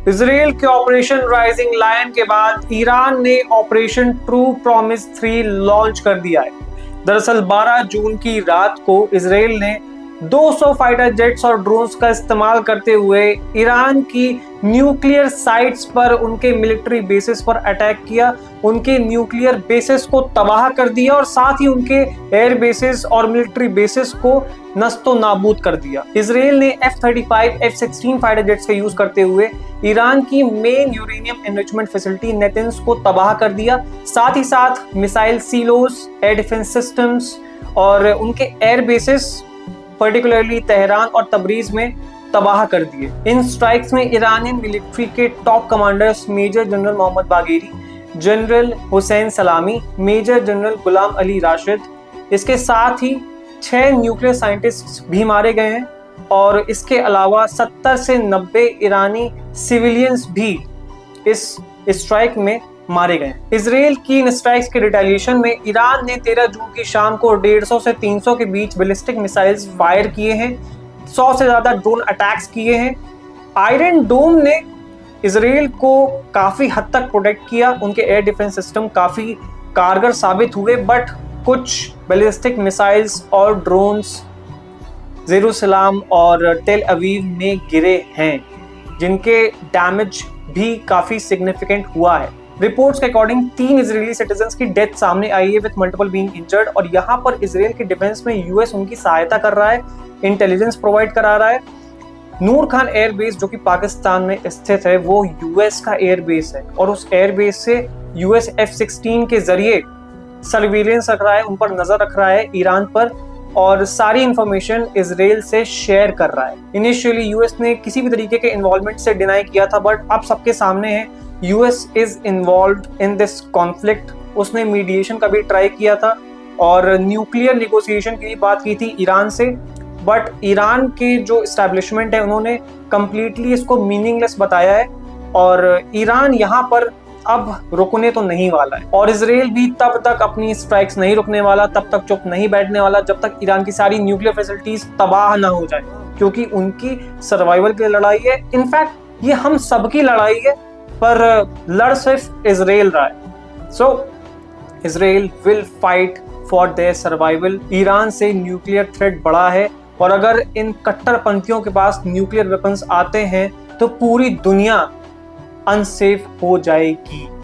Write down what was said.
Israel के operation rising lion के बाद ईरान ने ऑपरेशन ट्रू प्रॉमिस 3 लॉन्च कर दिया है। दरअसल 12 जून की रात को इसराइल ने 200 फाइटर जेट्स और ड्रोन्स का इस्तेमाल करते हुए ईरान की न्यूक्लियर साइट्स पर, उनके मिलिट्री बेसिस पर अटैक किया, उनके न्यूक्लियर बेसिस को तबाह कर दिया और साथ ही उनके एयर बेसिस और मिलिट्री बेसिस को नस्तो नाबूद कर दिया। इसराइल ने F-35, F-16 फाइटर जेट्स का यूज करते हुए ईरान की main uranium enrichment facility Natanz को तबाह कर दिया, साथ ही साथ missile silos, air defence systems और उनके एयर बेसिस पर्टिकुलरली तेहरान और तबरीज में तबाह कर दिए। इन स्ट्राइक्स में ईरानियन मिलिट्री के top commanders major general Mohammad Bagheri, general Hossein Salami, major general Gholam Ali Rashid, इसके साथ ही 6 न्यूक्लियर साइंटिस्ट भी मारे गए हैं और इसके अलावा 70 से 90 ईरानी सिविलियंस भी इस स्ट्राइक में मारे गए। इसराइल की इन स्ट्राइक्स के रिटेलिएशन में ईरान ने 13 जून की शाम को 150 से 300 के बीच बैलिस्टिक मिसाइल्स फायर किए हैं, 100 से ज्यादा ड्रोन अटैक्स किए हैं। आयरन डोम ने इसराइल को काफी हद तक प्रोटेक्ट किया, उनके एयर डिफेंस सिस्टम काफी कारगर साबित हुए, बट कुछ बैलिस्टिक मिसाइल्स और ड्रोन्स जेरूसलाम और टेल अवीव में गिरे हैं, जिनके डैमेज भी काफी सिग्निफिकेंट हुआ है। रिपोर्ट्स के अकॉर्डिंग 3 इजरायली सिटीजन्स की डेथ सामने आई है विद मल्टीपल बीइंग इंजर्ड और यहाँ पर इसराइल के डिफेंस में यूएस उनकी सहायता कर रहा है, इंटेलिजेंस प्रोवाइड करा रहा है। नूर खान एयर बेस जो कि पाकिस्तान में स्थित है वो यूएस का एयर बेस है और उस एयर बेस से यूएस F-16 के जरिए सर्विलेंस रख रहा है, उन पर नजर रख रहा है ईरान पर और सारी इंफॉर्मेशन इसराइल से शेयर कर रहा है। इनिशियली यूएस ने किसी भी तरीके के इन्वॉल्वमेंट से डिनाई किया था, बट अब सबके सामने है US is involved in this conflict. उसने मीडिएशन का भी ट्राई किया था और न्यूक्लियर नेगोशिएशन की बात की थी ईरान से, बट ईरान के जो एस्टैब्लिशमेंट है उन्होंने कंप्लीटली इसको मीनिंगलेस बताया है और ईरान यहाँ पर अब रुकने तो नहीं वाला है और इसराइल भी तब तक अपनी स्ट्राइक्स नहीं रुकने वाला, तब तक चुप नहीं बैठने वाला जब तक ईरान की सारी न्यूक्लियर फैसिलिटीज तबाह ना हो जाए, क्योंकि उनकी सर्वाइवल की लड़ाई है। इनफैक्ट ये हम सबकी लड़ाई है, पर लड़ सिर्फ इसराइल रहा है। So Israel will fight for there survival. Iran से न्यूक्लियर थ्रेट बढ़ा है और अगर इन कट्टरपंथियों के पास न्यूक्लियर वेपन्स आते हैं तो पूरी दुनिया अनसेफ हो जाएगी।